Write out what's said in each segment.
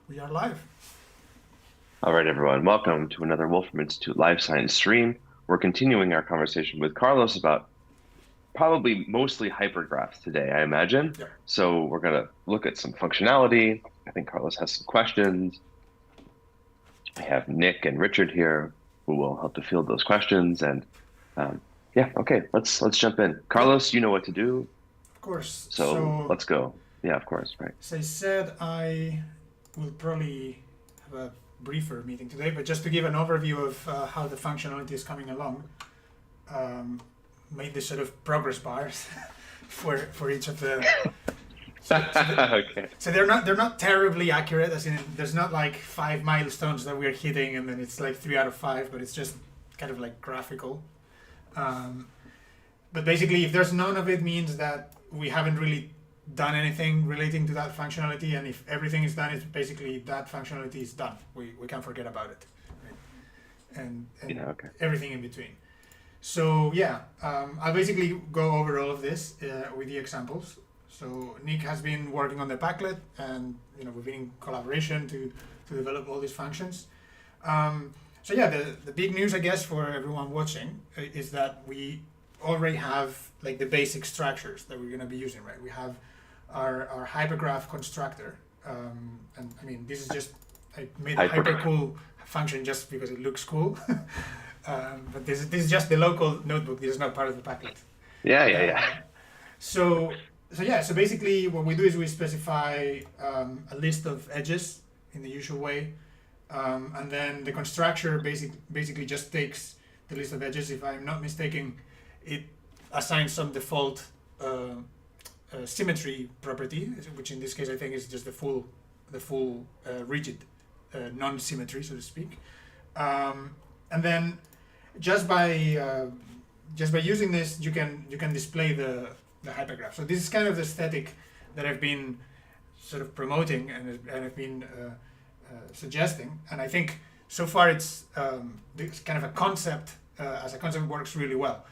We are live. All right, everyone. Welcome to another Wolfram Institute Live Science stream. We're continuing our conversation with Carlos about probably mostly hypergraphs today, I imagine. Yeah. So we're going to look at some functionality. I think Carlos has some questions. We have Nick and Richard here who will help to field those questions. And yeah, okay, let's jump in. Yeah, Carlos, you know what to do. of course. So So, let's go. Yeah, of course, right. as I said, I will probably have a briefer meeting today, but just to give an overview of how the functionality is coming along, made this sort of progress bars for each of the. Okay. So they're not terribly accurate. As in, there's not like 5 milestones that we're hitting, and then it's like 3 out of 5, but it's just kind of like graphical. Um, but basically, if there's none of it, means that we haven't really done anything relating to that functionality, and if everything is done, it's basically that functionality is done. We can forget about it, right? And Yeah, okay. everything in between. So yeah, I'll basically go over all of this with the examples. So Nick has been working on the Packlet, and we've been in collaboration to develop all these functions. So yeah, the big news, I guess, for everyone watching is that we already have like the basic structures that we're going to be using, right? We have our hypergraph constructor, and I mean this is just I made a hyper cool function just because it looks cool. But this is just the local notebook. This is not part of the Packlet. Yeah. So basically what we do is we specify a list of edges in the usual way, and then the constructor basically just takes the list of edges. If I'm not mistaken, it assigns some default symmetry property, which in this case I think is just the full rigid non-symmetry, so to speak. And then just by using this, you can display the hypergraph. So this is kind of the aesthetic that I've been sort of promoting and I've been suggesting, and I think so far it's kind of a concept. As a concept, works really well,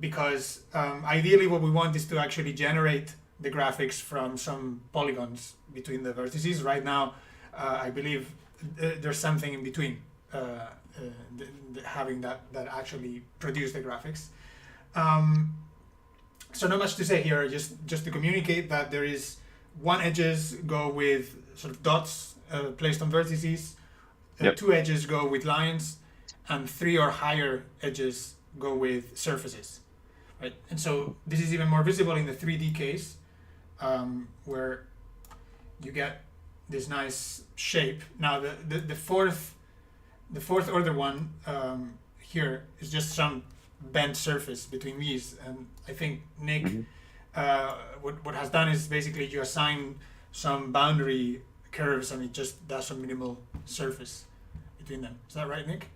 because ideally what we want is to actually generate the graphics from some polygons between the vertices. Right now, I believe there's something in between. Having that actually produce the graphics. So not much to say here, just to communicate that there is one edges go with sort of dots placed on vertices, Yep. 2 edges go with lines, and 3 or higher edges go with surfaces, right? And so this is even more visible in the 3D case, where you get this nice shape. Now the fourth order one here is just some bent surface between these, and I think Nick what has done is basically you assign some boundary curves and it just does some minimal surface between them. Is that right, Nick?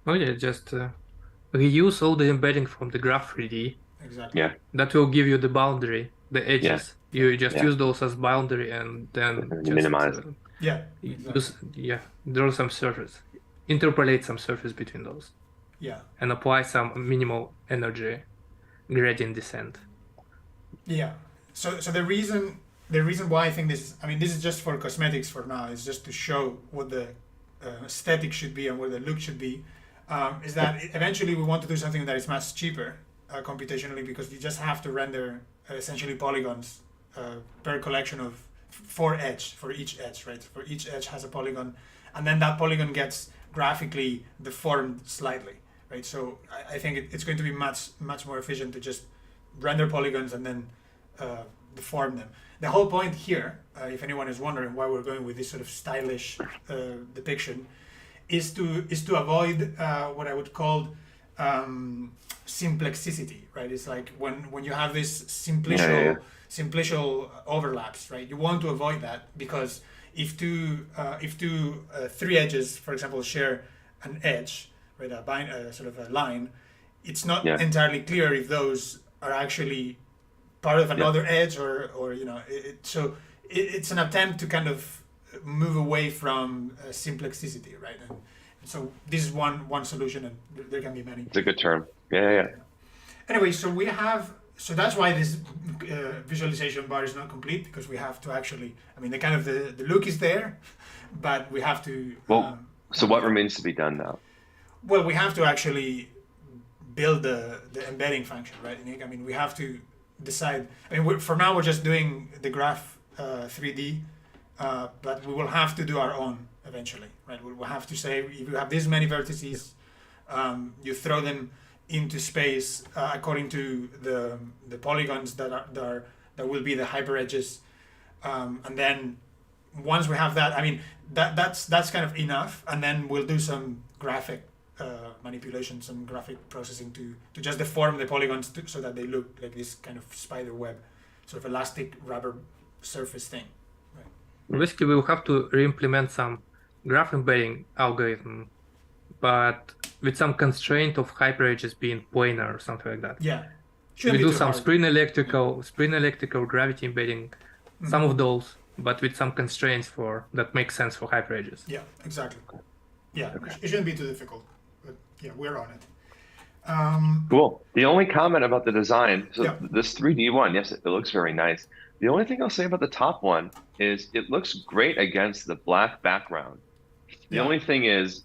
Oh yeah, just reuse all the embedding from the graph 3D. Exactly. Yeah. That will give you the boundary, the edges. You just Yeah. use those as boundary and then And just minimize. Yeah. Exactly. draw some surface, interpolate some surface between those, Yeah. and apply some minimal energy gradient descent. Yeah. So the reason why I think this, I mean, this is just for cosmetics for now. It's just to show what the aesthetic should be and what the look should be. Is that eventually we want to do something that is much cheaper computationally, because you just have to render essentially polygons per collection of 4 edge for each edge, right? For each edge has a polygon, and then that polygon gets graphically deformed slightly, right? So I think it's going to be much more efficient to just render polygons and then deform them. The whole point here, if anyone is wondering why we're going with this sort of stylish depiction, is to avoid what I would call simplexicity, right? It's like when you have this simplicial overlaps, right? You want to avoid that, because if 3 edges, for example, share an edge, right, a sort of a line, it's not entirely clear if those are actually part of another edge or so it's an attempt to kind of move away from simplexicity, right? And so this is one solution, and there can be many. It's a good term. Yeah. Anyway, so we have so that's why this visualization bar is not complete, because we have to actually, I mean, the look is there, but we have to. Well, so what remains to be done now? Well, we have to actually build the embedding function, right, Nick? I mean, we have to decide. I mean, for now we're just doing the graph 3D, but we will have to do our own eventually, right? We will have to say, if you have this many vertices, you throw them into space according to the polygons that will be the hyper edges, and then once we have that, I mean, that's kind of enough, and then we'll do some graphic manipulation, some graphic processing to just deform the polygons so that they look like this kind of spider web, sort of elastic rubber surface thing. Right? Basically, we will have to re-implement some graph embedding algorithm, but with some constraint of hyper edges being planar or something like that. Yeah. We do some spin electrical gravity embedding, some of those, but with some constraints that make sense for hyper edges. Yeah, exactly. Yeah, it shouldn't be too difficult, but yeah, we're on it. Cool. The only comment about the design, so this 3D one, yes, it looks very nice. The only thing I'll say about the top one is it looks great against the black background. The only thing is,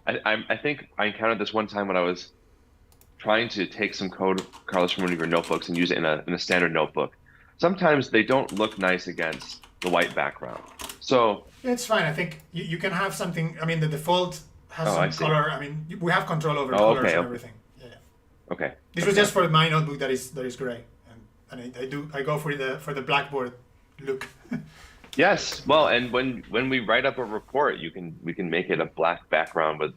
I think I encountered this one time when I was trying to take some code, Carlos, from one of your notebooks and use it in a standard notebook. Sometimes they don't look nice against the white background. So it's fine. I think you can have something. I mean, the default has some color. I mean, we have control over colors and everything. Yeah. Okay. This was just for my notebook that is gray, and I go for the blackboard look. Yes. Well, and when we write up a report, we can make it a black background with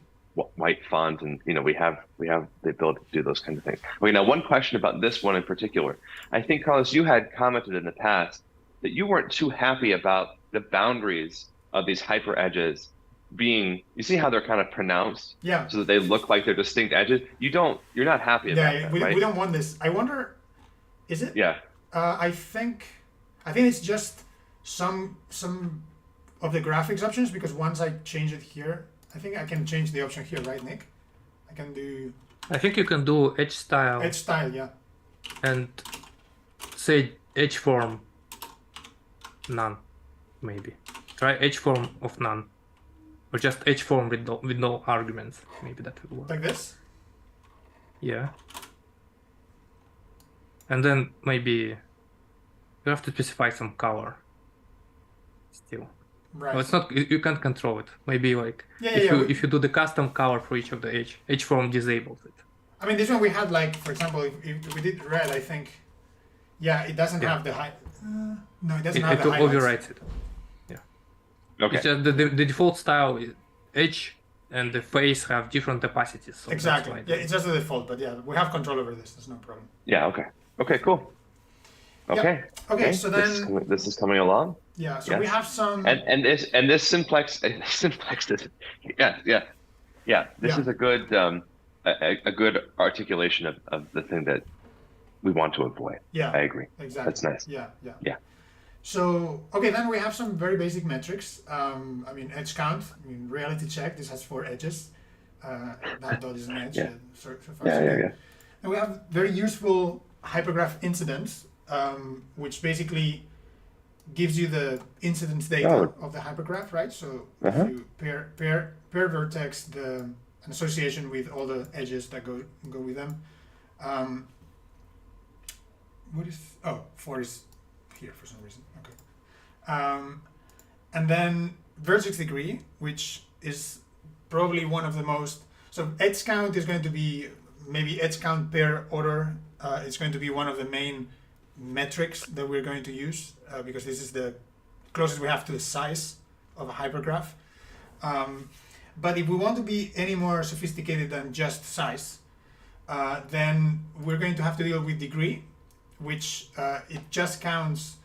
white font, and we have the ability to do those kinds of things. Okay. Now, one question about this one in particular. I think, Carlos, you had commented in the past that you weren't too happy about the boundaries of these hyper edges being, you see how they're kind of pronounced? Yeah. So that they look like they're distinct edges. You're not happy about that, right? We don't want this. I wonder, is it? Yeah. I think it's just some of the graphics options, because once I change it here, I think I can change the option here, right, Nick? I can do. I think you can do edge style. Edge style, yeah. And say edge form none, maybe. Try edge form of none, or just edge form with no arguments. Maybe that will work. Like this? Yeah. And then maybe you have to specify some color. Still. Right. No, it's not. You can't control it. Maybe like if you do the custom color for each of the edge form disables it. I mean, this one we had, like, for example, if we did red, I think, it doesn't have the high. No, it doesn't have the highlights. It overwrites it. Yeah. Okay. It's just the default style is edge and the face have different opacities. So exactly. Yeah, it's just the default, but we have control over this. There's no problem. Yeah. Okay. Okay. Cool. Okay. Yeah. Okay. So then this is coming along. Yeah. So we have some. And this simplex is This is a good a good articulation of the thing that we want to avoid. Yeah. I agree. Exactly. That's nice. Yeah. So then we have some very basic metrics. I mean, edge count. I mean, reality check. This has 4 edges. That dot is an edge. And we have very useful hypergraph incidence, which basically gives you the incidence data of the hypergraph, right? So if you pair vertex, an association with all the edges that go with them. 4 is here for some reason. Okay. And then vertex degree, which is probably one of the most. So edge count is going to be maybe edge count per order. It's going to be one of the main metrics that we're going to use because this is the closest we have to the size of a hypergraph. But if we want to be any more sophisticated than just size, then we're going to have to deal with degree, which it just counts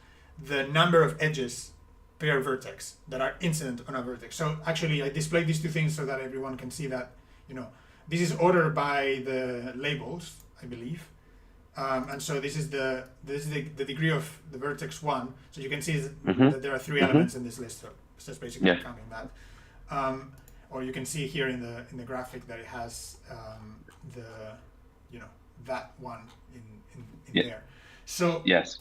the number of edges per vertex that are incident on a vertex. So actually I displayed these two things so that everyone can see that, this is ordered by the labels, I believe. And so this is the degree of the vertex 1. So you can see that there are 3 elements in this list. So it's just basically counting that. Or you can see here in the graphic that it has that one in Yeah. there. So Yes.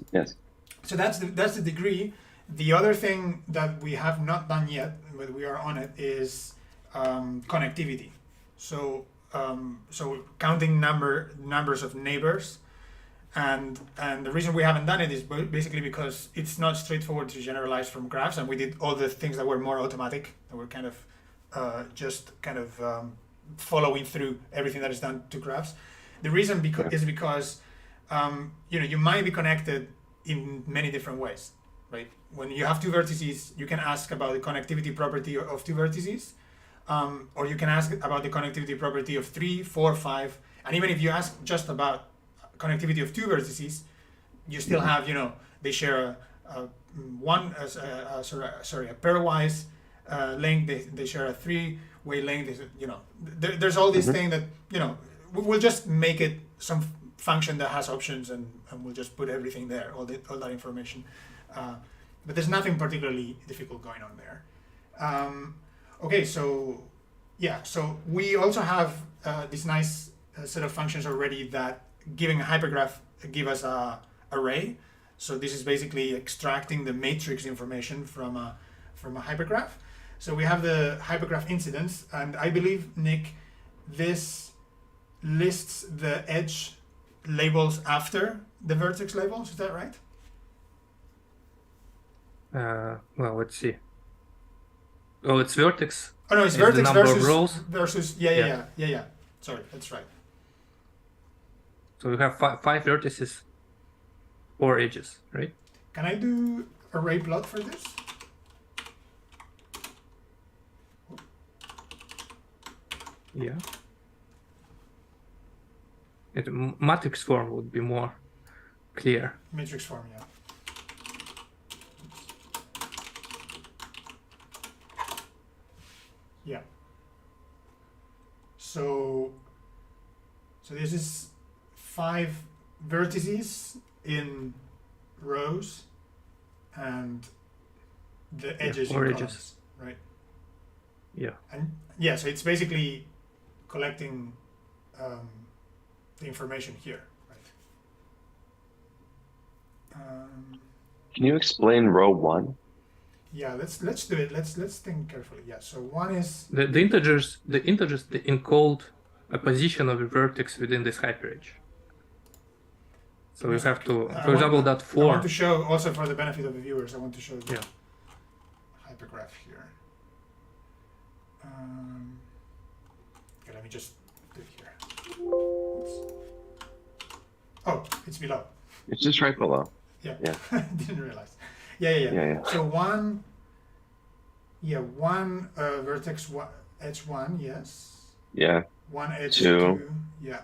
so that's the degree. The other thing that we have not done yet, but we are on it, is connectivity. So so counting numbers of neighbors, and the reason we haven't done it is basically because it's not straightforward to generalize from graphs, and we did all the things that were more automatic, that were kind of following through everything that is done to graphs. The reason is because you might be connected in many different ways, right? When you have two vertices, you can ask about the connectivity property of two vertices, or you can ask about the connectivity property of 3, 4, 5, and even if you ask just about connectivity of two vertices, you still have, they share a pairwise length, they share a three-way length, there's all this thing that, we'll just make it some function that has options, and we'll just put everything there, all that information. But there's nothing particularly difficult going on there. Okay, so we also have this nice set of functions already that, giving a hypergraph, give us a array. So this is basically extracting the matrix information from a hypergraph. So we have the hypergraph incidence, and I believe, Nick, this lists the edge labels after the vertex labels. Is that right? Well, let's see. Oh, it's vertex. Oh no, it's Is vertex the number of versus rows. yeah. Sorry, that's right. So we have five vertices, 4 edges, right? Can I do array plot for this? Yeah. Matrix form would be more clear. Matrix form, yeah. Yeah. So this is 5 vertices in rows and the edges in 4 columns, edges. right? Yeah. And yeah, so it's basically collecting the information here, right? Can you explain row 1? Yeah, let's do it. Let's think carefully. Yeah. So one is The integers they encode a position of a vertex within this hyperedge. So we have to, for example, that 4. I want to show also for the benefit of the viewers. I want to show the hypergraph here. Okay, let me just do it here. Oops. Oh, it's below. It's just right below. Yeah. Yeah. Didn't realize. Yeah. So one vertex edge 1, yes. Yeah. One edge 2. Yeah.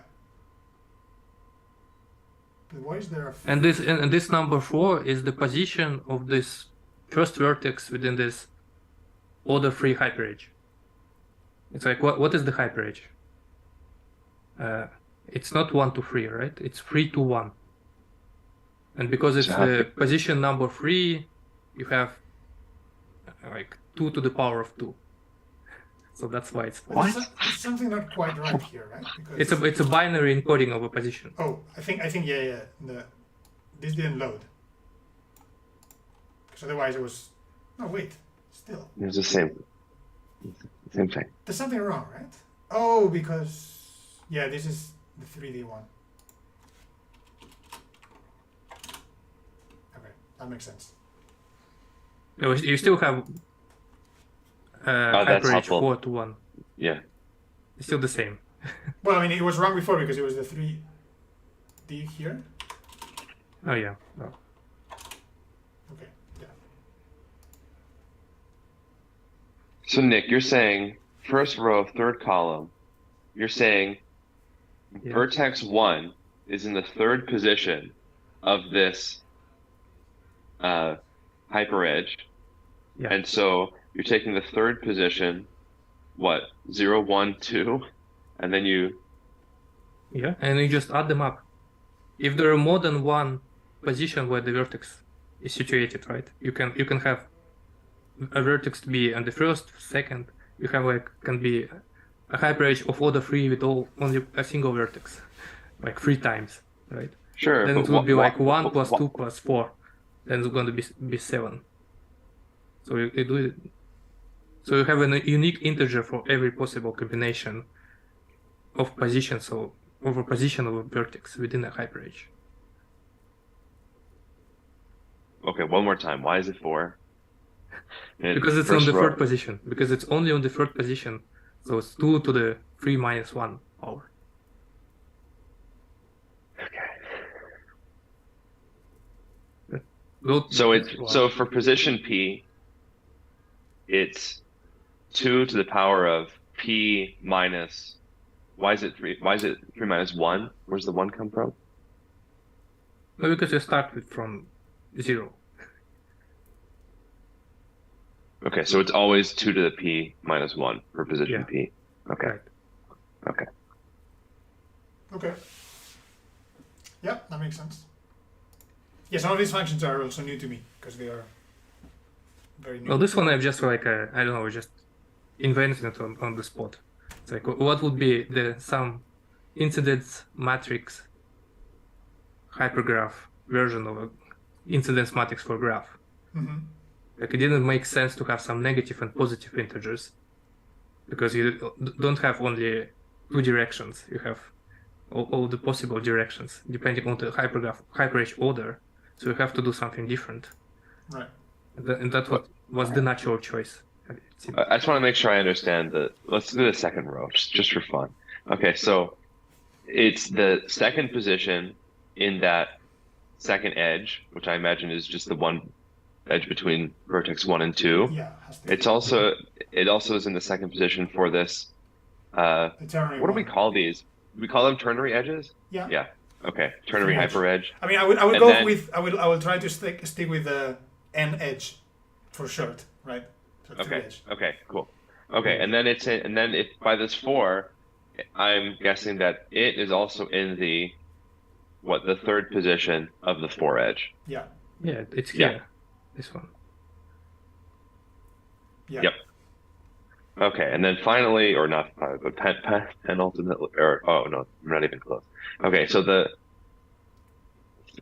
But why is there a And this number 4 is the position of this first vertex within this order-free hyperedge. It's like, what is the hyperedge? It's not 1 to 3, right? It's 3 to 1. And because it's the position number 3, you have like 2 to the power of 2. So that's why it's. What? There's something not quite right here, right? Because It's a binary encoding of a position. Oh, I think yeah. This didn't load. Because otherwise it was. No, wait. Still. It was the same thing. There's something wrong, right? Oh, because this is the 3D one. Okay, that makes sense. You still have that's hyperedge helpful. 4 to 1. Yeah. It's still the same. Well, I mean, it was wrong before because it was the 3D here. Oh yeah. Oh. Okay, yeah. So Nick, you're saying first row, third column, you're saying vertex 1 is in the 3rd position of this hyperedge. Yeah. And so you're taking the 3rd position, 0, 1, 2, and then you... Yeah, and you just add them up. If there are more than one position where the vertex is situated, right? You can have a vertex to be on the 1st, 2nd. You have can be a hyperedge of order 3 with only a single vertex. like 3 times, right? Sure. Then but it would be like 1 plus wha- 2 plus 4. Then it's going to be 7. So you do it. So you have a unique integer for every possible combination of positions, so over position of a vertex within a hyperedge. Okay, one more time. Why is it 4? Because it's on First the row. third position. Because it's only on the third position. So it's 2 to the 3 minus 1 power. Okay. Go- So for position P, it's 2 to the power of P minus. Why is it 3? Why is it 3 minus 1? Where's the 1 come from? No, because you start with from 0. Okay, so it's always 2 to the P minus 1 for position Yeah. P. Okay. Right. Okay. Okay. Yeah, that makes sense. Yeah, some of these functions are also new to me because they are very new. Well, this one I've just like, I don't know, just invented it on the spot. It's like, what would be some incidence matrix hypergraph version of a incidence matrix for graph? Mm-hmm. Like, it didn't make sense to have some negative and positive integers because you don't have only 2 directions. You have all the possible directions depending on the hyperedge order. So you have to do something different. Right. And that was the natural choice. I just want to make sure I understand let's do the second row, just for fun. Okay, so it's the second position in that second edge, which I imagine is just the one edge between vertex 1 and 2. Yeah, has to be. It also is in the second position for this. The ternary What do we one. call these? We call them ternary edges? Yeah. Yeah. Okay. Ternary Three edge. hyperedge. I mean, I would And go then- with I will try to stick with the n edge for short, right? So three Okay. edge. Okay. Cool. Okay, and then if by this 4, I'm guessing that it is also in the third position of the 4 edge. Yeah. Yeah, it's Yeah. here. This one. Yeah. Yep. Okay, and then finally, or not, but penultimate, or oh no, we're not even close. Okay, so the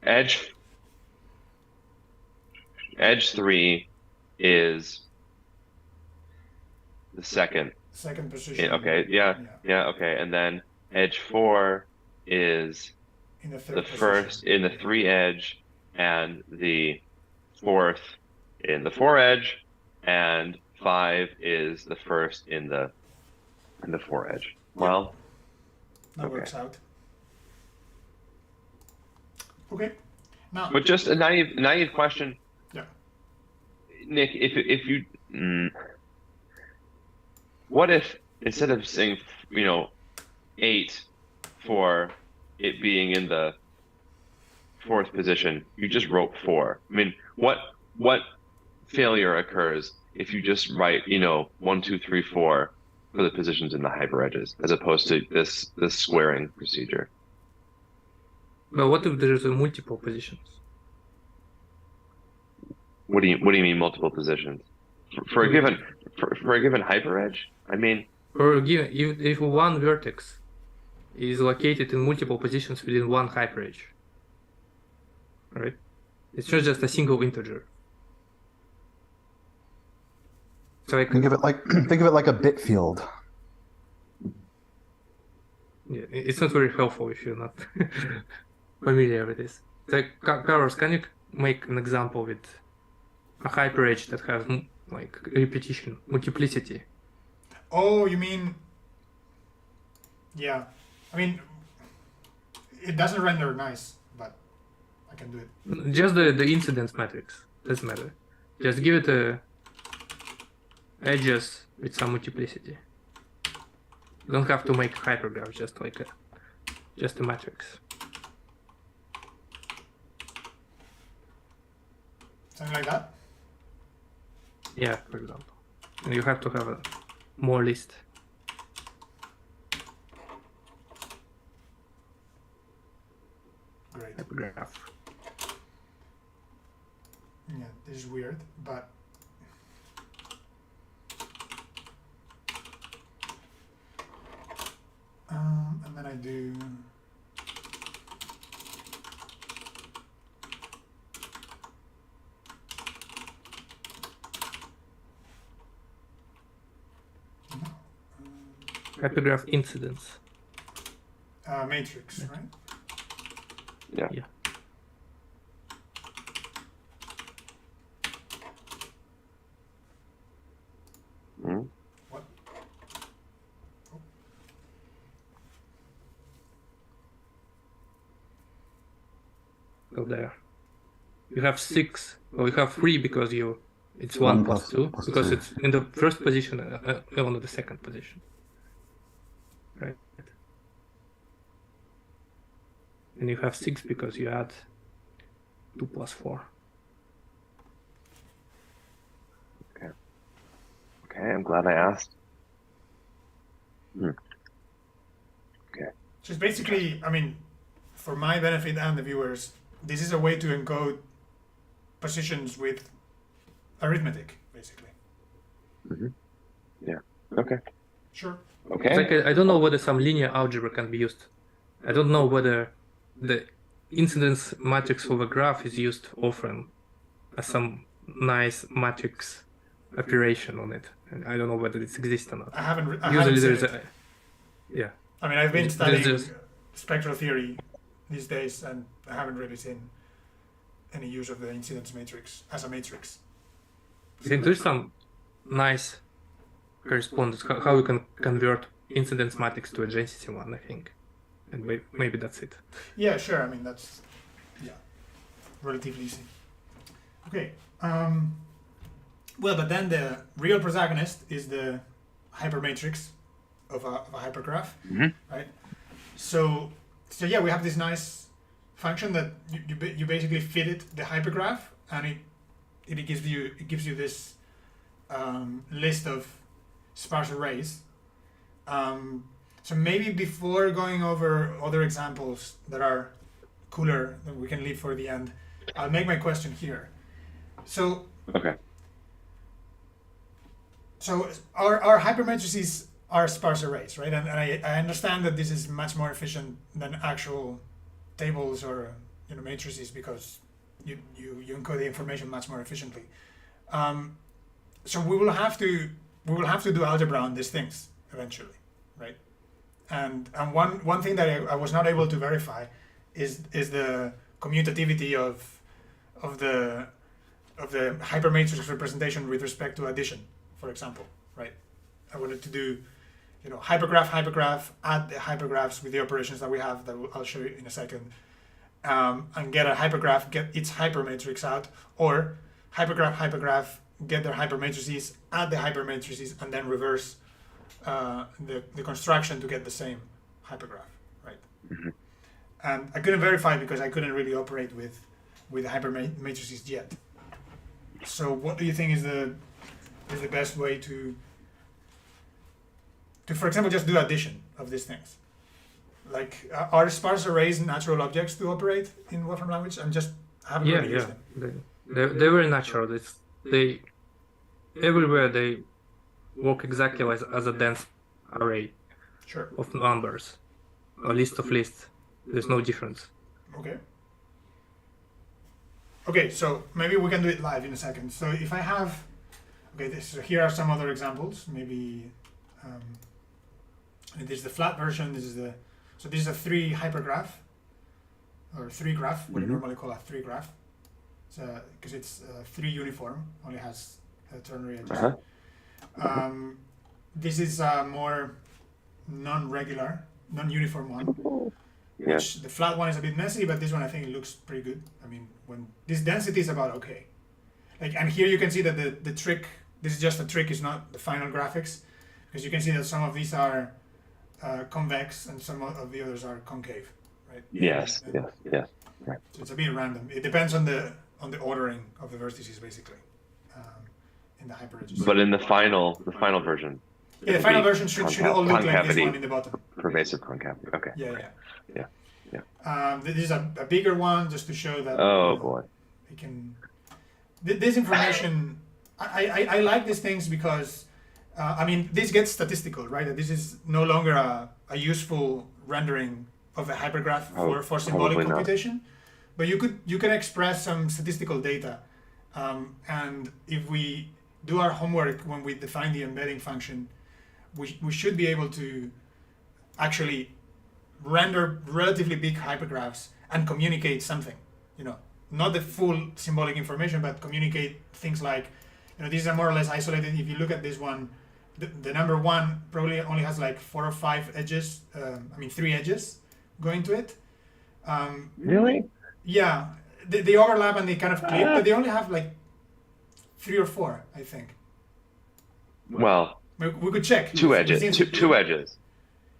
edge 3 is the second. Second position. Okay, yeah, okay, and then edge 4 is In the third the first in the 3 edge, and the 4th in the 4 edge, and 5 is the first in the 4 edge. Well, That okay. works out. Okay. Now. But just a naive question. Yeah. Nick, if you, what if instead of saying 8 for it being in the 4th position, you just wrote 4? I mean, what failure occurs if you just write 1, 2, 3, 4 for the positions in the hyperedges as opposed to this squaring procedure? But what if there's multiple positions? What do you mean multiple positions? For a given hyperedge? I mean, if one vertex is located in multiple positions within one hyperedge, right? It's not just a single integer. So Think of it like a bit field. Yeah, it's not very helpful if you're not familiar with this. Like, Carlos, can you make an example with a hyperedge that has like repetition, multiplicity? Oh, you mean? Yeah. I mean, it doesn't render nice, but I can do it. Just the incidence matrix doesn't matter. Just give it a edges with some multiplicity. You don't have to make hypergraph, just a matrix. Something like that. Yeah, for example. And you have to have a more list. Great. Hypergraph. Yeah, this is weird, but and then I do Hypergraph incidence. Matrix, right? Yeah. Yeah. Mhm. What? So there. You have 6, or you have 3 because it's 1 plus 2, because 2. it's in the first position on the second position. Right? And you have 6 because you add 2 plus 4. Okay, I'm glad I asked. So it's basically, I mean, for my benefit and the viewers, this is a way to encode positions with arithmetic, basically. Yeah. Okay. Sure. Okay. Like, I don't know whether some linear algebra can be used. I don't know whether the incidence matrix of a graph is used often as some nice matrix operation on it. And I don't know whether it exists or not. I haven't Usually seen there's it. yeah. I mean, I've been There's studying just- spectral theory these days, and I haven't really seen any use of the incidence matrix as a matrix. I think there's some nice correspondence, how you can convert incidence matrix to a density one, I think. And maybe that's it. Yeah, sure. I mean, that's relatively easy. Okay. Well, but then the real protagonist is the hypermatrix of a hypergraph, right? So yeah, we have this nice function that you basically fit it the hypergraph, and it gives you this list of sparse arrays. So maybe before going over other examples that are cooler that we can leave for the end, I'll make my question here. So Okay. our hypermatrices are sparse arrays, right? And I understand that this is much more efficient than actual tables or matrices because you encode the information much more efficiently. So we will have to do algebra on these things eventually, right? And one thing that I was not able to verify is the commutativity of the hypermatrix representation with respect to addition, for example, right? I wanted to do hypergraph, add the hypergraphs with the operations that we have that I'll show you in a second, and get a hypergraph, get its hypermatrix out, or hypergraph, get their hypermatrices, add the hypermatrices, and then reverse the construction to get the same hypergraph, right? And I couldn't verify because I couldn't really operate with the hypermatrices yet. So what do you think is the best way to for example, just do addition of these things? Like, are sparse arrays natural objects to operate in Wolfram language? I haven't really used them. They're very natural. They everywhere they work exactly as a dense array Sure. of numbers, a list of lists. There's no difference. Okay, so maybe we can do it live in a second. So if I have, here are some other examples. Maybe this is the flat version. This is a 3 hypergraph, or 3 graph. What you normally call a 3 graph. Because it's 3 uniform, only has ternary edges. This is a more non-regular, non-uniform one. Yeah. Which the flat one is a bit messy, but this one I think it looks pretty good. I mean, when this density is about okay. And here you can see that the trick, this is just a trick, is not the final graphics, because you can see that some of these are convex and some of the others are concave, right? Yes. And Yes. Right. so it's a bit random. It depends on the ordering of the vertices, basically, in the hyperedges. But in the final version. Yeah, the final version should all look like this one in the bottom. Pervasive concavity. Okay. Yeah. Yeah. This is a bigger one, just to show that. Oh boy. It can. This information, I like these things because, this gets statistical, right? That this is no longer a useful rendering of the hypergraph for symbolic probably not. computation, but you can express some statistical data, and if we do our homework when we define the embedding function, we should be able to actually render relatively big hypergraphs and communicate something, you know, not the full symbolic information, but communicate things like, you know, these are more or less isolated. If you look at this one, the number one probably only has like 4 or 5 edges, 3 edges going to it. Really? Yeah, they overlap and they kind of clip, but they only have like 3 or 4, I think. Well, We could check. 2 edges. Two edges.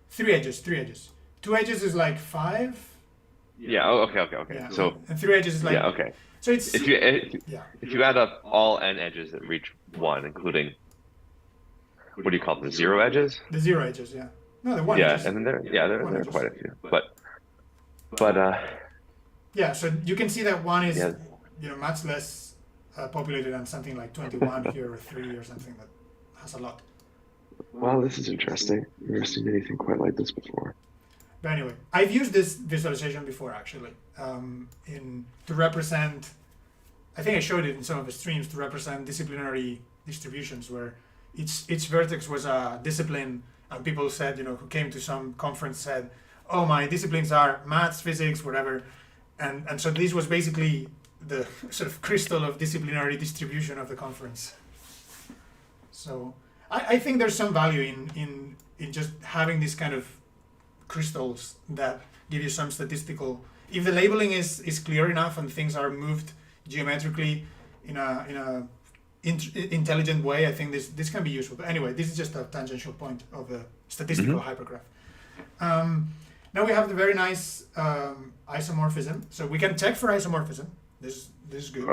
3 edges. 3 edges. 2 edges is like 5. Yeah. Oh, okay. Yeah. So and 3 edges is like. yeah. Okay. So it's. If Yeah. you add up all n edges that reach 1, including what do you call them, the 0 edges? The 0 edges, yeah. No, the 1 Yeah, edges. and then there One are edges. quite a few. But Yeah, so you can see that 1 is, Yeah. you know, much less populated than something like 21 here or 3 or something that has a lot. wow, this is interesting. I've never seen anything quite like this before. But anyway, I've used this visualization before actually, to represent. I think I showed it in some of the streams to represent disciplinary distributions where each vertex was a discipline, and people said, you know, who came to some conference said, "Oh, my disciplines are maths, physics, whatever," and so this was basically the sort of crystal of disciplinary distribution of the conference. So I think there's some value in just having these kind of crystals that give you some statistical. If the labeling is clear enough and things are moved geometrically in a intelligent way, I think this can be useful. But anyway, this is just a tangential point of the statistical hypergraph. Now we have the very nice isomorphism. So we can check for isomorphism. This is good.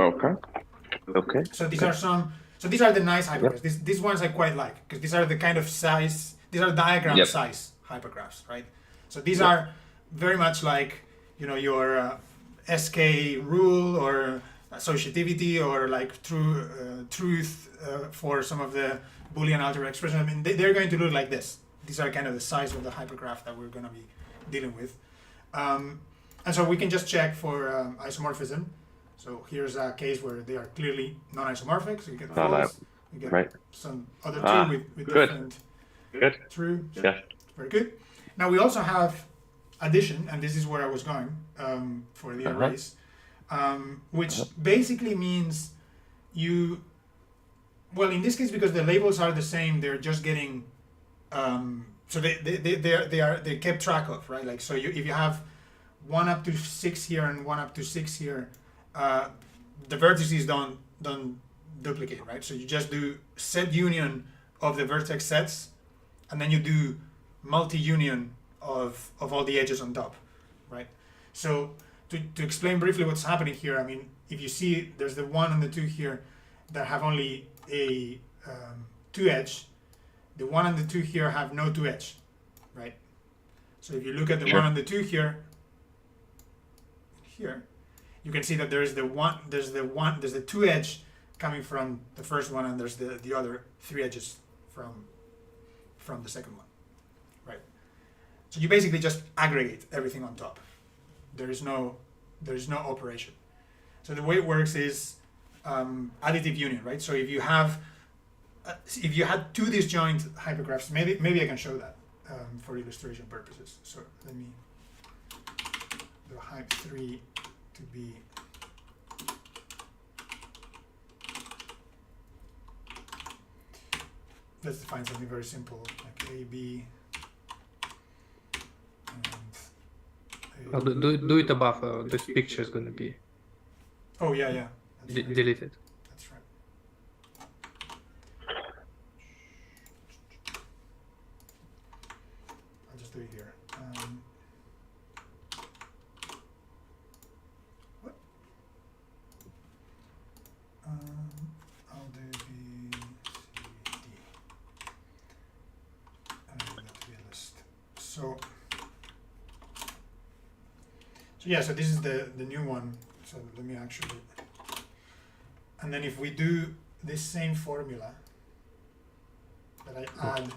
Okay. So these are some. So these are the nice hypergraphs. These ones I quite like because these are the kind of size. These are diagram size hypergraphs, right? So these are very much like, you know, your SK rule or associativity or like truth for some of the Boolean algebra expressions. I mean, they're going to look like this. These are kind of the size of the hypergraph that we're going to be dealing with. And so we can just check for isomorphism. So here's a case where they are clearly non-isomorphic. So you get false. You get some other two with different true. So Yeah. very good. Now we also have addition, and this is where I was going for the arrays, which basically means you. Well, in this case, because the labels are the same, they're just getting. So they kept track of, right? Like so, if you have 1 up to 6 here and 1 up to 6 here, the vertices don't duplicate, right? So you just do set union of the vertex sets, and then you do multi-union of all the edges on top, right? So to explain briefly what's happening here, I mean, if you see there's the 1 and the 2 here that have only a 2 edge, the 1 and the 2 here have no 2 edge, right? So if you look at the 1 and the 2 here, you can see that there's the 2 edge coming from the first one, and there's the other 3 edges from the second one, right? So you basically just aggregate everything on top. There is no operation. So the way it works is additive union, right? So if you had 2 disjoint hypergraphs, maybe I can show that for illustration purposes. So let me do hype 3 to be. Let's define something very simple like A, B, and Well, do it above. This picture is going to be oh yeah. That's right. deleted. That's right. I'll just do it here. What? I'll do B, C, D. And that to be a list. So yeah, so this is the new one. So let me actually. And then if we do this same formula, that I add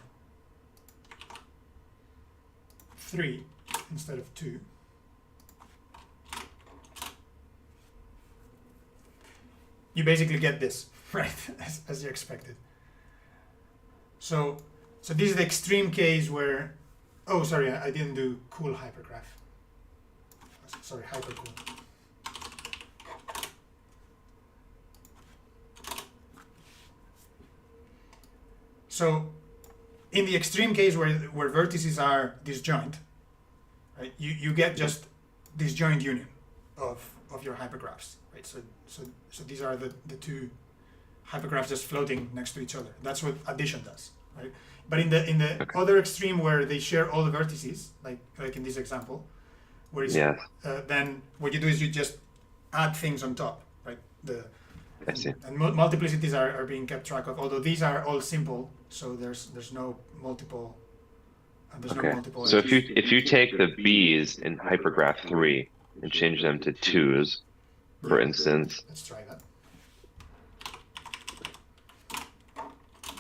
3 instead of 2, you basically get this, right, as you expected. So So this is the extreme case where, oh, sorry, I didn't do cool hypergraph. Sorry, hypercool. So in the extreme case where vertices are disjoint, right, you get just disjoint union of your hypergraphs, right? So these are the two hypergraphs just floating next to each other. That's what addition does, right? But in the other extreme where they share all the vertices, like in this example, where it's, then what you do is you just add things on top, right? I see. And multiplicities are being kept track of, although these are all simple, so there's no multiple. Okay. So if you take the B's in hypergraph 3 and change them to 2's, for instance, let's try that.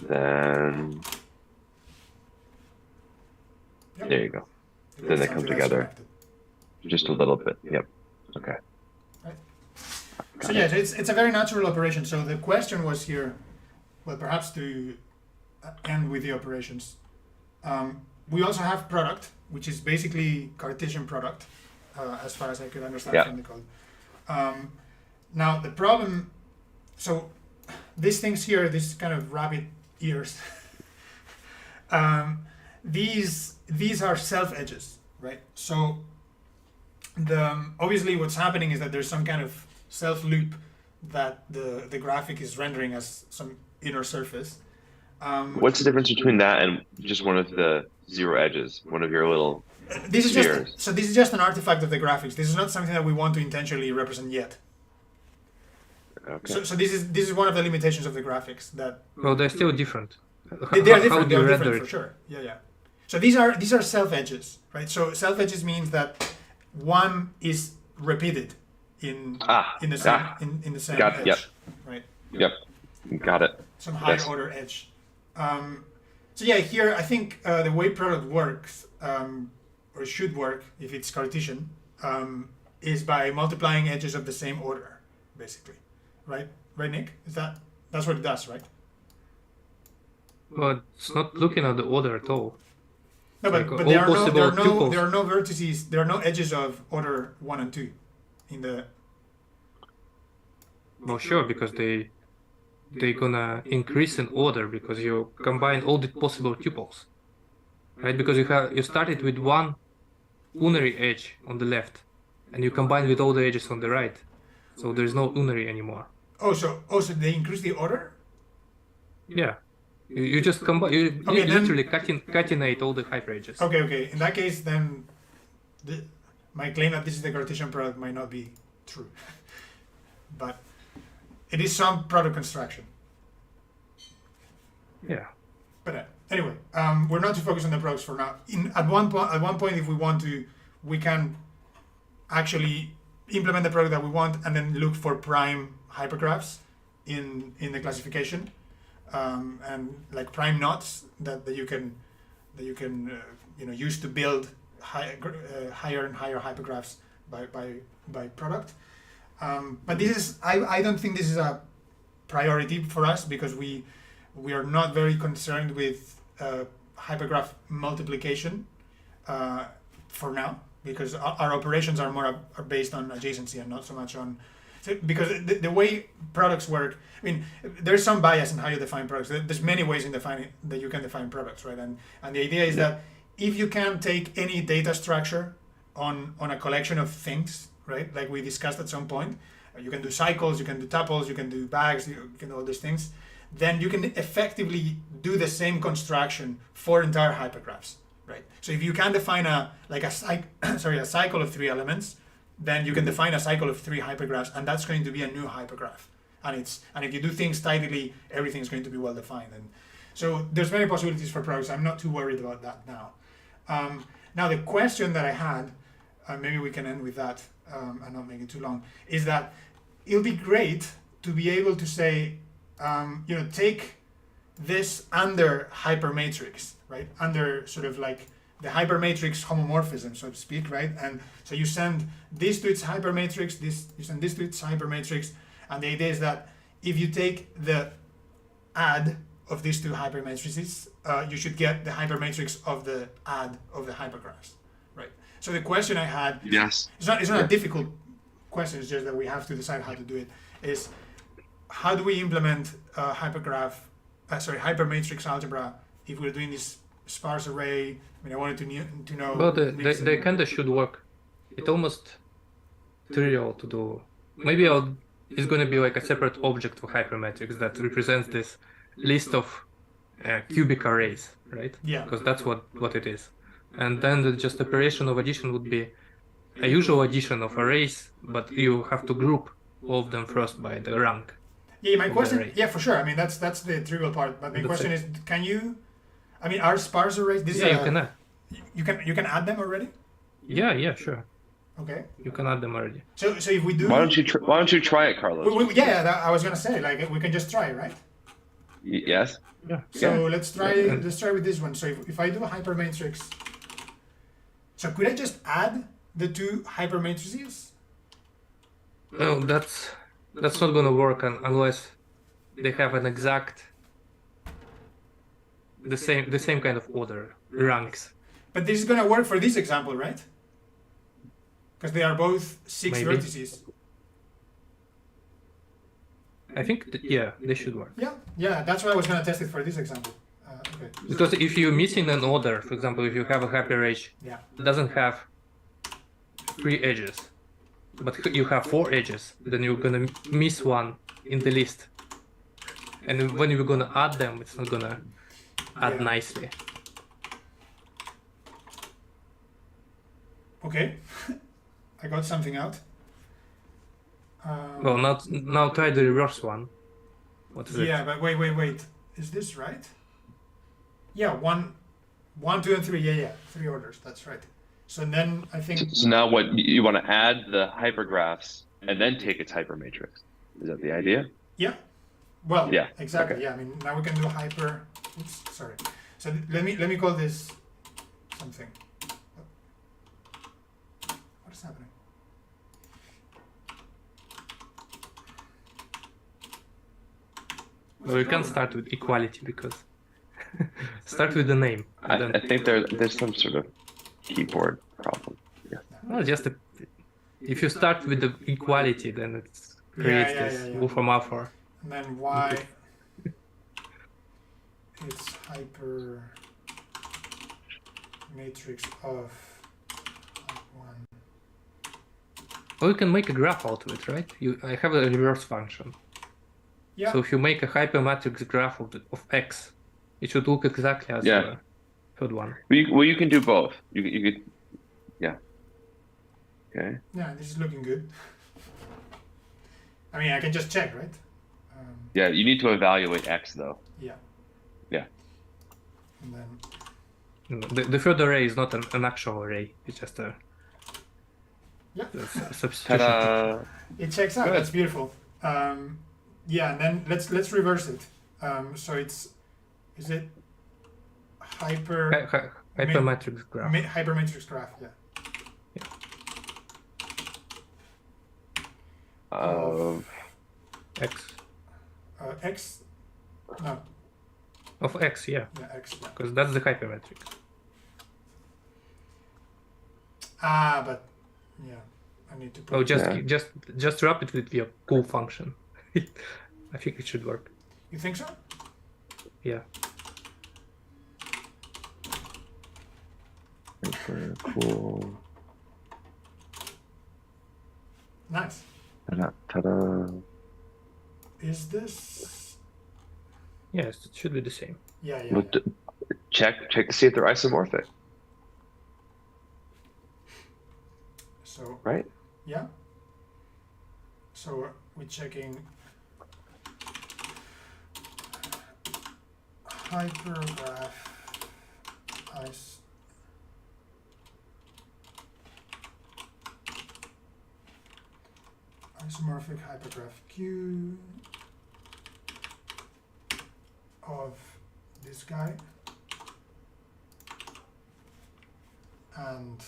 Then Yep. there you go. Then they come together just a little bit. Yep. Okay. Right. So yeah, it's a very natural operation. So the question was here, well, perhaps to end with the operations. We also have product, which is basically Cartesian product, as far as I could understand from the code. Now the problem, so these things here, these kind of rabbit ears, these are self edges, right? So obviously what's happening is that there's some kind of self loop that the graphic is rendering as some inner surface. What's the difference between that and just one of the zero edges, one of your little this is spheres? this is just an artifact of the graphics. This is not something that we want to intentionally represent yet. Okay. So this is one of the limitations of the graphics that Well, they're still different. they are different. How do They you are render different it? for sure. Yeah. So these are self edges, right? So self edges means that one is repeated in the same in the same Got it, edge, yep. right? Yep. Got it. Some higher Yes. order edge. So yeah, here I think the way product works, or should work if it's Cartesian, is by multiplying edges of the same order, basically, right? Right, Nick? That's what it does, right? Well, it's not looking at the order at all. No, Like but all there are possible tuples. there are no vertices, there are no edges of order 1 and 2 in the. Well, sure, because they're gonna increase in order because you combine all the possible tuples, right? Because you started with one unary edge on the left, and you combine with all the edges on the right, so there's no unary anymore. So they increase the order? Yeah, you just combine. You Okay, then- literally catenate all the hyper edges. Okay. In that case, then my claim that this is the Cartesian product might not be true, but it is some product construction. Yeah. But anyway, we're not too focused on the products for now. At one point, if we want to, we can actually implement the product that we want and then look for prime hypergraphs in the classification, and like prime knots that you can use to build higher and higher hypergraphs by product. But this is I don't think this is a priority for us because we are not very concerned with hypergraph multiplication for now, because our operations are based on adjacency and not so much on. Because the way products work, I mean, there's some bias in how you define products. There's many ways in defining that you can define products, right? And the idea is that if you can take any data structure on a collection of things, right? Like we discussed at some point, you can do cycles, you can do tuples, you can do bags, you can do all these things. Then you can effectively do the same construction for entire hypergraphs, right? So if you can define a cycle of 3 elements, then you can define a cycle of 3 hypergraphs, and that's going to be a new hypergraph. And if you do things tidily, everything's going to be well defined. And so there's many possibilities for products. I'm not too worried about that now. Now the question that I had, maybe we can end with that and not make it too long, is that it'll be great to be able to say, take this under hypermatrix, right? Under sort of like the hypermatrix homomorphism, so to speak, right? And so you send this to its hypermatrix, you send this to its hypermatrix, and the idea is that if you take the add of these two hypermatrices, you should get the hypermatrix of the add of the hypergraphs, right? So the question I had, Yes. it's not a difficult question, it's just that we have to decide how to do it, is how do we implement hypermatrix algebra if we're doing this sparse array? I mean, I wanted to know. Well, they kind of should work. It's almost trivial to do. Maybe it's going to be like a separate object for hypermatrix that represents this list of cubic arrays, right? Yeah. Because that's what it is. And then the just operation of addition would be a usual addition of arrays, but you have to group all of them first by the rank. Yeah, my question. array. Yeah, for sure. I mean, that's the trivial part. But my That's question it. is, can you? I mean, are sparse arrays? This Yeah, is you can add. you can add them already. Yeah, sure. Okay. You can add them already. So if we do. Why don't you try it, Carlos? I was gonna say, like, we can just try, right? Yes. Yeah. So let's try with this one. So if I do a hypermatrix, so could I just add the two hypermatrices? No, that's not gonna work unless they have an exact the same kind of order ranks. But this is gonna work for this example, right? Because they are both 6 Maybe. vertices. I think yeah, they should work. Yeah, that's why I was gonna test it for this example. Okay. Because if you're missing an order, for example, if you have a hyper edge Yeah. that doesn't have 3 edges, but you have 4 edges, then you're gonna miss one in the list. And when you're gonna add them, it's not gonna add Yeah. nicely. Okay. I got something out. Well, now try the reverse one. What is Yeah, it? but wait. Is this right? Yeah, 1, 2, and 3. Yeah. 3 orders. That's right. So then I think. So now what you want to add the hypergraphs and then take its hypermatrix. Is that the idea? Yeah. Well. Yeah, Exactly. okay. Yeah. I mean, now we can do hyper. Oops. Sorry. So let me call this something. What is happening? Well, you can start with equality because start with the name. I And then, think there's some sort of keyboard problem. Yeah. well, if you start with the equality, then it creates Yeah. this Wolfram alpha. And then y. It's hyper matrix of 1. Or you can make a graph out of it, right? I have a reverse function. Yeah. So if you make a hypermatrix graph of x, it should look exactly as Yeah. the third one. Well, you can do both. You could, yeah. Okay. Yeah, this is looking good. I mean, I can just check, right? Yeah, you need to evaluate X though. Yeah. Yeah. And then The third array is not an actual array. It's just a substitution. Ta-da! it checks out. Good. That's beautiful. Yeah, and then let's reverse it. So is it Hypermatrix graph. hypermatrix graph? Yeah. X. X. No. Of x, yeah. Yeah, X. Yeah. Because that's the hypermatrix. But yeah, I need to put. Oh, Yeah. just wrap it with your cool function. I think it should work. You think so? Yeah. Super cool. Nice. Ta-da! Is this? Yes, it should be the same. Yeah. Look, check to see if they're isomorphic, So right? yeah. So we're checking hypergraph isomorphic hypergraph Q of this guy and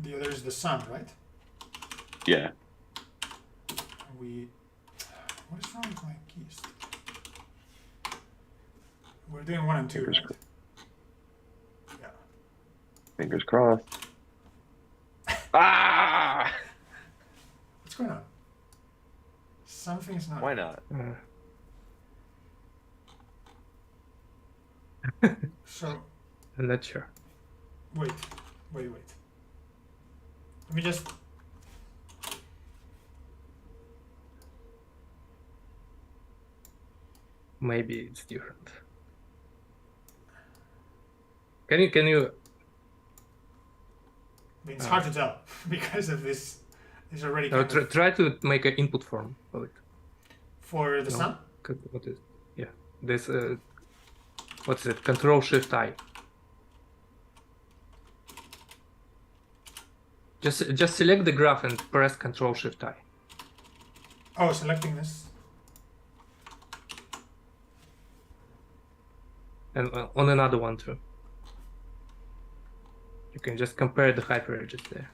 the other is the sun, right? Yeah. What is wrong with my keys? We're doing 1 and 2. Fingers Right? Yeah. Fingers crossed. Ah! What's going on? Something's not. Why not? So I'm not sure. wait. Let me just. Maybe it's different. Can you? I mean, it's hard to tell because of this. Is already kind of try to make an input form of it. for the No? sum. What is? Yeah, this. What's it? Control Shift I. Just select the graph and press Control Shift I. Oh, selecting this. And on another one too. You can just compare the hyper edges there.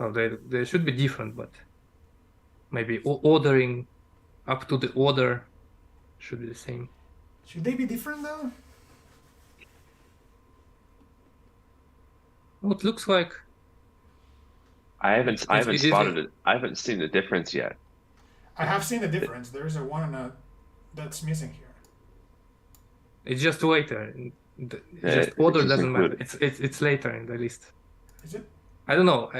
Oh, they should be different, but maybe ordering up to the order should be the same. Should they be different though? Oh, it looks like I haven't it spotted isn't- it. I haven't seen the difference yet. I have seen the difference. There is a 1 and a that's missing here. it's just later. Yeah, Just order it's just doesn't matter. included. It's later in the list. Is it? I don't know.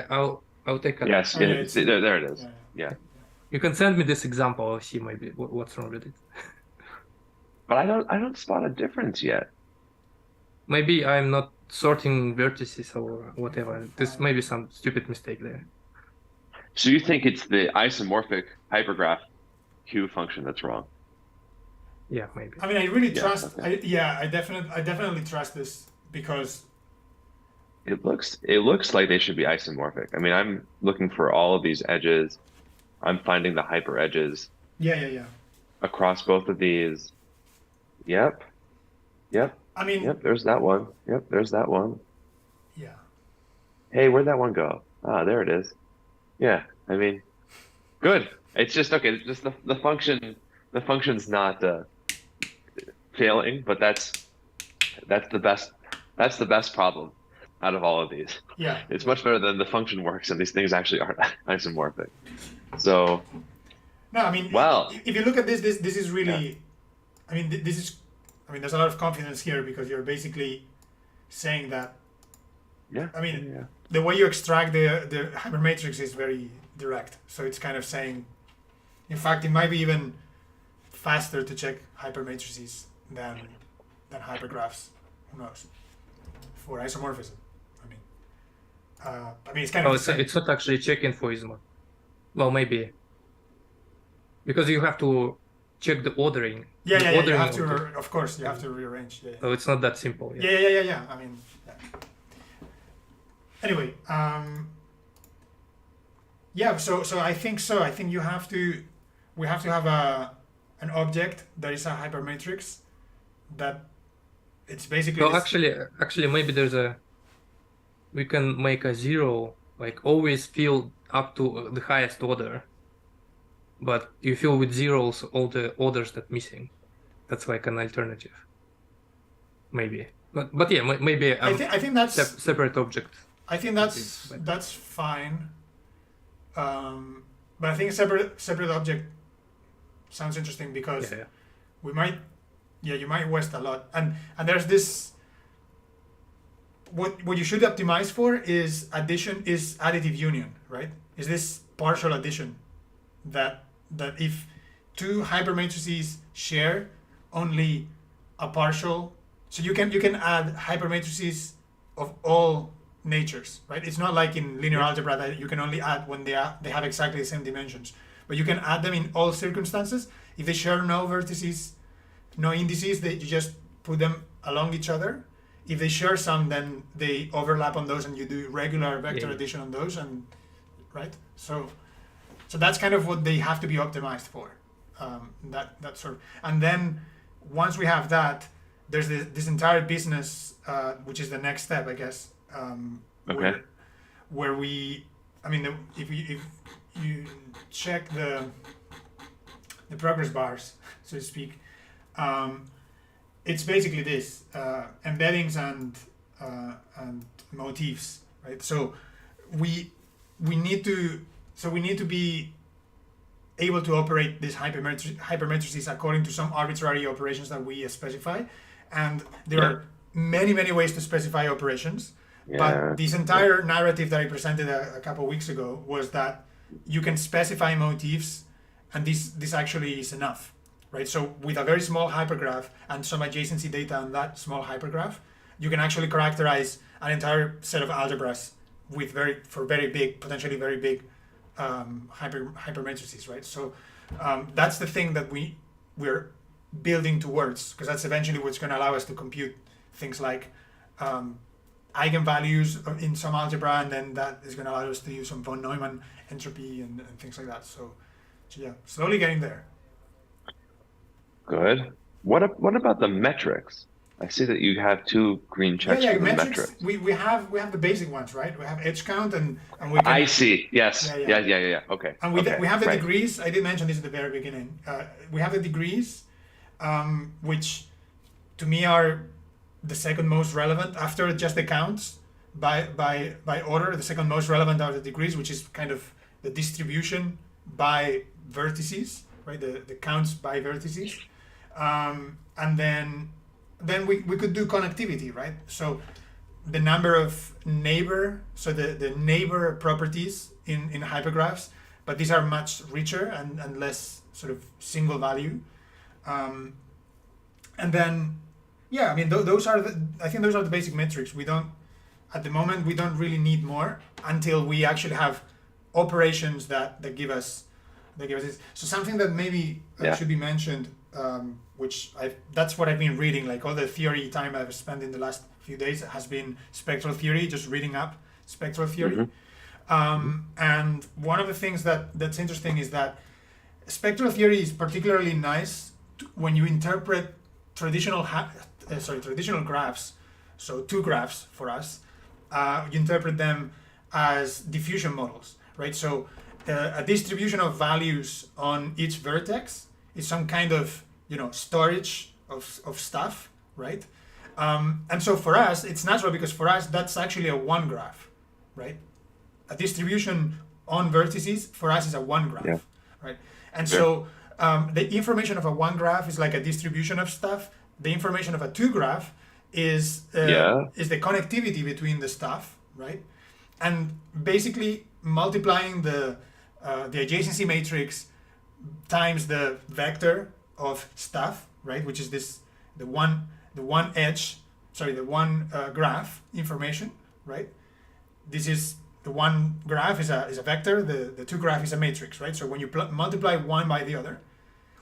I'll take a. Yes, Oh, yeah, it's, there it is. Yeah. Yeah, You can send me this example. I'll see maybe what's wrong with it. but I don't spot a difference yet. Maybe I'm not sorting vertices or whatever. This may be some stupid mistake there. So you think it's the isomorphic hypergraph Q function that's wrong? Yeah, maybe. I mean, I really Yeah, trust. okay. I definitely trust this because It looks like they should be isomorphic. I mean, I'm looking for all of these edges. I'm finding the hyper edges yeah. across both of these. Yep. I mean, Yep, there's that one. Yep, there's that one. yeah. Hey, where'd that one go? Ah, there it is. Yeah, I mean, good. It's just okay. It's just the function. The function's not failing, but that's the best. That's the best problem out of all of these. Yeah. It's much better than the function works, and these things actually aren't isomorphic. So, No, I mean, Well- if you look at this is really. I mean, this is. I mean, there's a lot of confidence here because you're basically saying that yeah. I mean, yeah. the way you extract the hypermatrix is very direct. So it's kind of saying, in fact, it might be even faster to check hypermatrices than hypergraphs. Who knows? For isomorphism, I mean, it's kind of Oh, the same. it's not actually checking for isomorph. Well, maybe because you have to check the ordering. Yeah. The You ordering have of to, the- of course, you have to rearrange. Yeah. So it's not that simple. Yeah. I mean, yeah. Anyway, yeah. So I think so. I think we have to have an object that is a hypermatrix that it's basically. So this- actually, maybe we can make a zero, like always fill up to the highest order, but you fill with zeros all the orders that missing. That's like an alternative. Maybe, but yeah, maybe I think that's separate object. I think that's fine. But I think a separate object sounds interesting because Yeah. we might, you might waste a lot. And there's this. What you should optimize for is additive union, right? Is this partial addition that if two hypermatrices share only a partial, so you can add hypermatrices of all natures, right? It's not like in linear algebra that you can only add when they have exactly the same dimensions, but you can add them in all circumstances. If they share no vertices, no indices, you just put them along each other. If they share some, then they overlap on those, and you do regular vector addition on those, and right. So that's kind of what they have to be optimized for. That sort of, and then once we have that, there's this entire business, which is the next step, I guess. Okay. Where we, I mean, if you check the progress bars, so to speak. It's basically this embeddings and motifs, right? So we need to be able to operate these hypermatrices according to some arbitrary operations that we specify, and there are many ways to specify operations. But this entire narrative that I presented a couple of weeks ago was that you can specify motifs, and this actually is enough, right? So with a very small hypergraph and some adjacency data on that small hypergraph, you can actually characterize an entire set of algebras with very big, potentially very big hypermatrices, right? So that's the thing that we're building towards, because that's eventually what's going to allow us to compute things like eigenvalues in some algebra, and then that is going to allow us to use some von Neumann entropy and things like that. So yeah, slowly getting there. Good. What about the metrics? I see that you have 2 green checks for the metrics. We have the basic ones, right? We have edge count and we can, I see. Yes. Yeah. Okay. And we have the degrees. I did mention this at the very beginning. We have the degrees, which to me are the second most relevant after just the counts by order. The second most relevant are the degrees, which is kind of the distribution by vertices, right? The counts by vertices, and then we could do connectivity, right? So the number of neighbor, so the neighbor properties in hypergraphs, but these are much richer and less sort of single value. And then, yeah, I mean, those are I think those are the basic metrics. At the moment, we don't really need more until we actually have operations that give us this. So something that maybe should be mentioned, which that's what I've been reading, like all the theory time I've spent in the last few days has been spectral theory, just reading up spectral theory. And one of the things that's interesting is that spectral theory is particularly nice when you interpret traditional graphs. So 2 graphs for us, you interpret them as diffusion models, right? So a distribution of values on each vertex is some kind of storage of stuff, right? And so for us, it's natural because for us that's actually a 1 graph, right? A distribution on vertices for us is a 1 graph, right? And so the information of a 1 graph is like a distribution of stuff. The information of a 2 graph is the connectivity between the stuff, right? And basically multiplying the adjacency matrix times the vector of stuff, right? Which is the one graph information, right? This is the 1 graph is a vector. The 2 graph is a matrix, right? So when you multiply one by the other,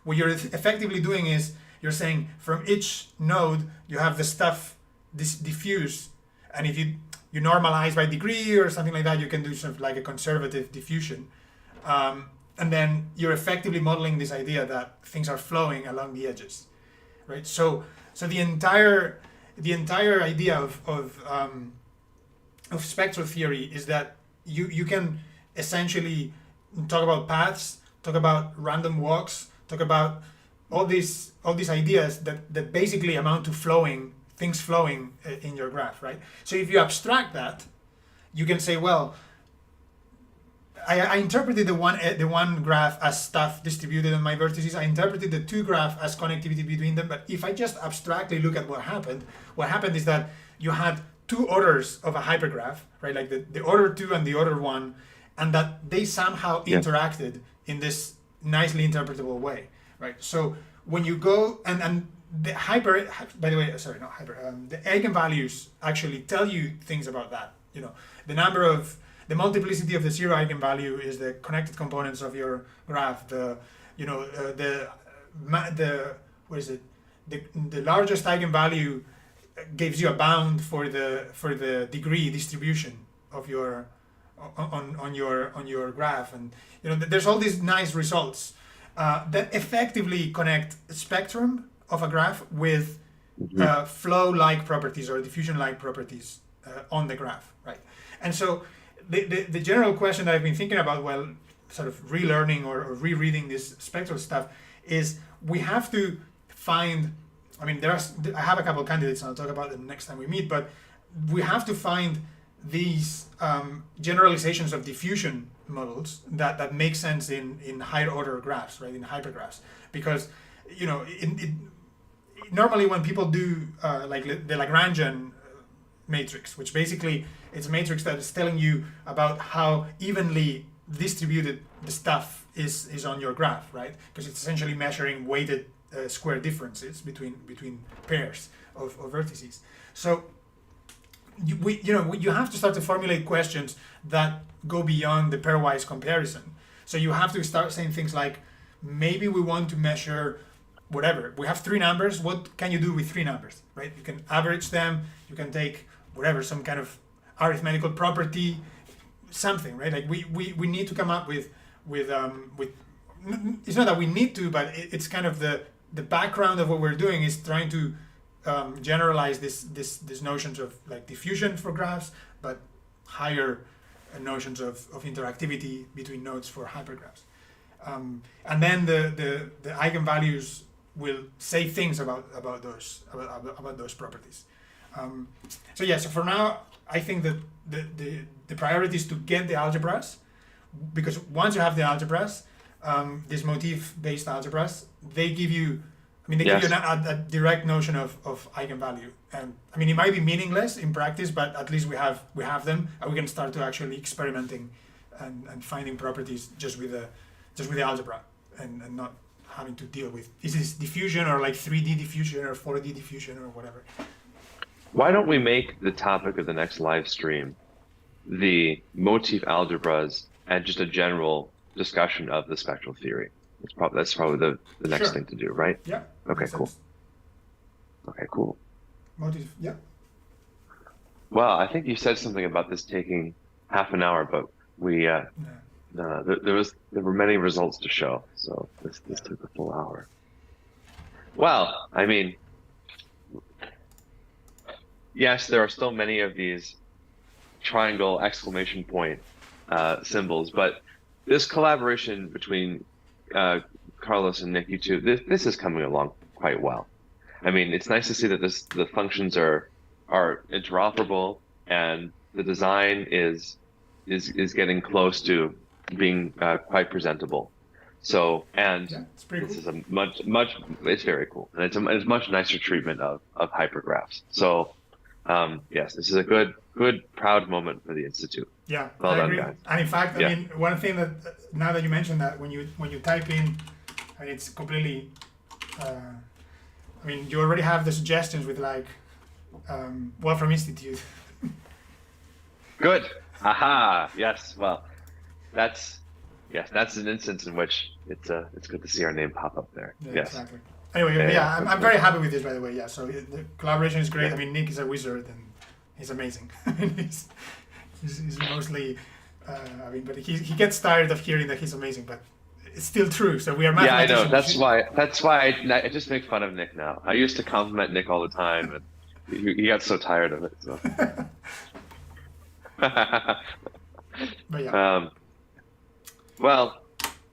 what you're effectively doing is you're saying from each node you have the stuff diffuse, and if you normalize by degree or something like that, you can do sort of like a conservative diffusion, and then you're effectively modeling this idea that things are flowing along the edges, right? So the entire idea of spectral theory is that you can essentially talk about paths, talk about random walks, talk about all these ideas that basically amount to things flowing in your graph, right? So if you abstract that, you can say, well, I interpreted the one graph as stuff distributed on my vertices. I interpreted the 2 graph as connectivity between them. But if I just abstractly look at what happened is that you had 2 orders of a hypergraph, right? Like the order 2 and the order 1, and that they somehow interacted in this nicely interpretable way, right? So when you go and the the eigenvalues actually tell you things about that. The multiplicity of the 0 eigenvalue is the connected components of your graph. The largest eigenvalue gives you a bound for the degree distribution of your on your graph, and there's all these nice results that effectively connect spectrum of a graph with flow-like properties or diffusion-like properties on the graph, right? And so the general question that I've been thinking about while sort of relearning or rereading this spectral stuff is we have to find. I mean, I have a couple of candidates, and I'll talk about them next time we meet. But we have to find these generalizations of diffusion models that make sense in higher order graphs, right? In hypergraphs, because normally when people do like the Lagrangian matrix, which basically it's a matrix that is telling you about how evenly distributed the stuff is on your graph, right? Because it's essentially measuring weighted square differences between pairs of vertices. So you have to start to formulate questions that go beyond the pairwise comparison. So you have to start saying things like, maybe we want to measure whatever. We have three numbers. What can you do with three numbers, right? You can average them. You can take whatever, some kind of arithmetical property, something, right? Like we need to come up with it's not that we need to, but it's kind of the background of what we're doing is trying to generalize this notions of like diffusion for graphs, but higher notions of interactivity between nodes for hypergraphs. And then the eigenvalues will say things about those properties. So for now, I think that the priority is to get the algebras, because once you have the algebras, these motif-based algebras, they give you, give you a direct notion of eigenvalue. And I mean, it might be meaningless in practice, but at least we have them, and we can start to actually experimenting and finding properties just with the algebra, and not having to deal with, is this diffusion or like 3D diffusion or 4D diffusion or whatever. Why don't we make the topic of the next live stream the motif algebras and just a general discussion of the spectral theory? That's probably the next thing to do, right? Yeah. Okay, cool. Sense. Okay, cool. Motif, yeah. Well, I think you said something about this taking half an hour, but we there were many results to show, so this took a full hour. Well, I mean, yes, there are still many of these triangle exclamation point symbols, but this collaboration between Carlos and Nick, you two, this is coming along quite well. I mean, it's nice to see that the functions are interoperable, and the design is getting close to being quite presentable. So, and it's pretty this cool. is it's very cool, and it's a much nicer treatment of hypergraphs. So, yes, this is a good, proud moment for the Institute. Yeah, well I done, agree. guys. And in fact, I mean, one thing that now that you mentioned that, when you type in, and it's completely, I mean, you already have the suggestions with like Wolfram Institute. Good. Aha. Yes. Well, that's an instance in which it's good to see our name pop up there. Yeah, yes. exactly. Anyway, I'm very happy with this, by the way. Yeah, so the collaboration is great. Yeah. I mean, Nick is a wizard, and he's amazing. he's mostly, but he gets tired of hearing that he's amazing, but it's still true. So we are mathematicians. Yeah, I know. That's why I just make fun of Nick now. I used to compliment Nick all the time, and he got so tired of it. So. But yeah. Well,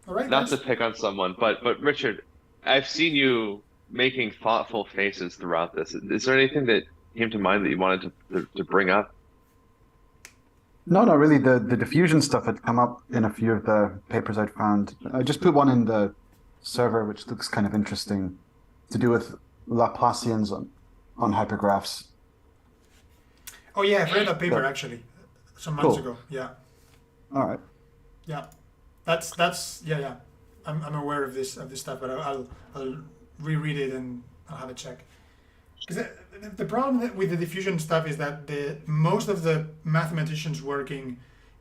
all right, not guys. to pick on someone, but Richard, I've seen you making thoughtful faces throughout this. Is there anything that came to mind that you wanted to bring up? No, really. The diffusion stuff had come up in a few of the papers I'd found. I just put one in the server, which looks kind of interesting, to do with Laplacians on hypergraphs. Oh yeah, I've read that paper actually, some months ago. Yeah. All right. Yeah, that's yeah. I'm aware of this stuff, but I'll reread it and I'll have a check. Because the problem with the diffusion stuff is that most of the mathematicians working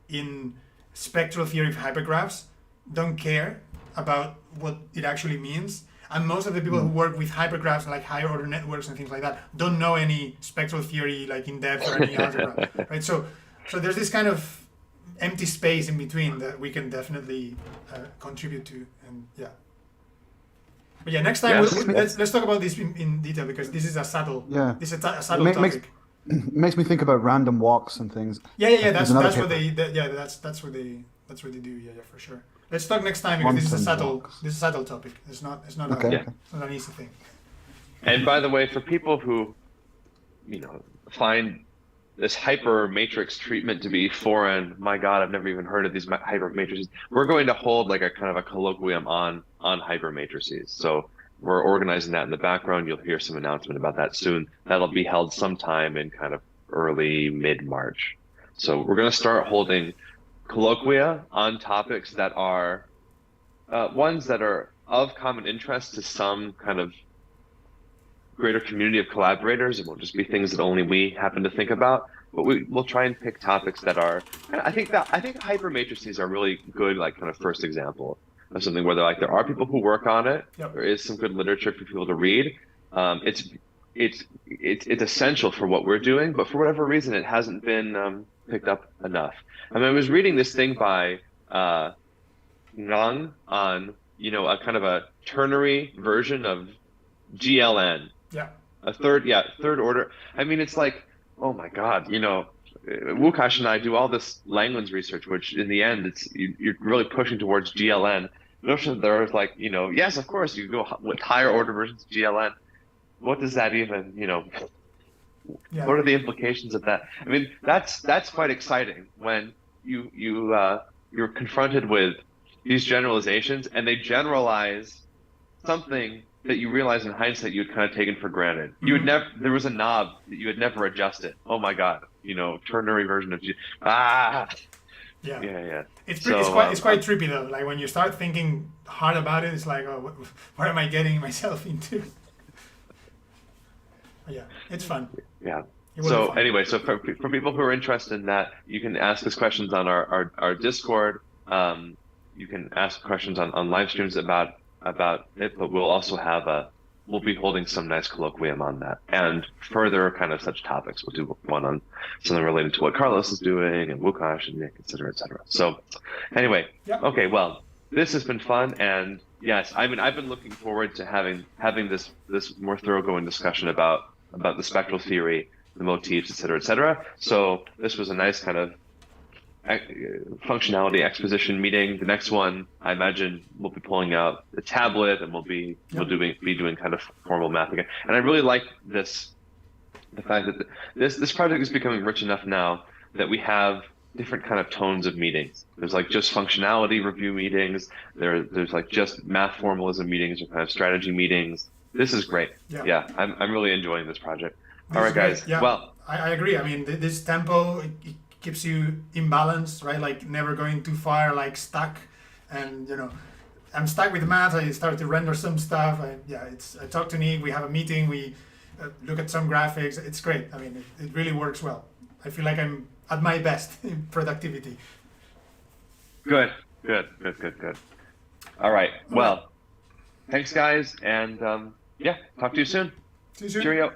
in spectral theory of hypergraphs don't care about what it actually means, and most of the people who work with hypergraphs, like higher order networks and things like that, don't know any spectral theory like in depth or any algebra, right? So there's this kind of empty space in between that we can definitely contribute to, and yeah. But yeah, next time let's talk about this in detail, because this is a subtle. Yeah. This is a subtle topic. Makes me think about random walks and things. Yeah. That's That's paper. what they. That's what they do. Yeah, for sure. Let's talk next time because Quantum blocks. this is a subtle topic. It's not Okay. it's not an easy thing. And by the way, for people who, find this hyper matrix treatment to be foreign, my God, I've never even heard of these hyper matrices. We're going to hold like a kind of a colloquium on hyper matrices. So we're organizing that in the background. You'll hear some announcement about that soon. That'll be held sometime in kind of early mid-March. So we're going to start holding colloquia on topics that are ones that are of common interest to some kind of greater community of collaborators. It won't just be things that only we happen to think about, but we'll try and pick topics that are, I think hyper matrices are really good, like kind of first example of something where there are people who work on it. Yep. There is some good literature for people to read. It's essential for what we're doing, but for whatever reason, it hasn't been picked up enough. I mean, I was reading this thing by Nang on, a kind of a ternary version of GLN. Yeah. A third order. I mean, it's like, oh my God, Łukasz and I do all this Langland's research, which in the end, you're really pushing towards GLN. The notion that there's like, yes, of course, you go with higher order versions of GLN. What does that even, Yeah. what are the implications of that? I mean, that's quite exciting when you're confronted with these generalizations and they generalize something that you realize in hindsight you had kind of taken for granted. You would never, there was a knob that you had never adjusted. Oh my God, ternary version of Yeah. Yeah. It's quite trippy though. Like when you start thinking hard about it, it's like, oh, what am I getting myself into? Yeah, it's fun. Yeah. It will be So fun. anyway, so for people who are interested in that, you can ask us questions on our Discord. You can ask questions on live streams about it, but we'll be holding some nice colloquium on that and further kind of such topics. We'll do one on something related to what Carlos is doing and Łukasz and Nick, et cetera, et cetera. So anyway, Yep. Okay, well, this has been fun. And yes, I mean, I've been looking forward to having this more thoroughgoing discussion about the spectral theory, the motifs, et cetera. So this was a nice kind of functionality exposition meeting. The next one, I imagine, we'll be pulling out the tablet and we'll be doing kind of formal math again. And I really like the fact that this project is becoming rich enough now that we have different kind of tones of meetings. There's like just functionality review meetings. There's like just math formalism meetings or kind of strategy meetings. This is great. Yeah, I'm really enjoying this project. All right, guys. Yeah. Well, I agree. I mean, this tempo it keeps you in balance, right? Like never going too far, like stuck. And I'm stuck with math. I start to render some stuff. I talk to Nick. We have a meeting. We look at some graphics. It's great. I mean, it really works well. I feel like I'm at my best in productivity. Good. All right. Well, thanks, guys, and talk to you soon. See you soon. Cheerio.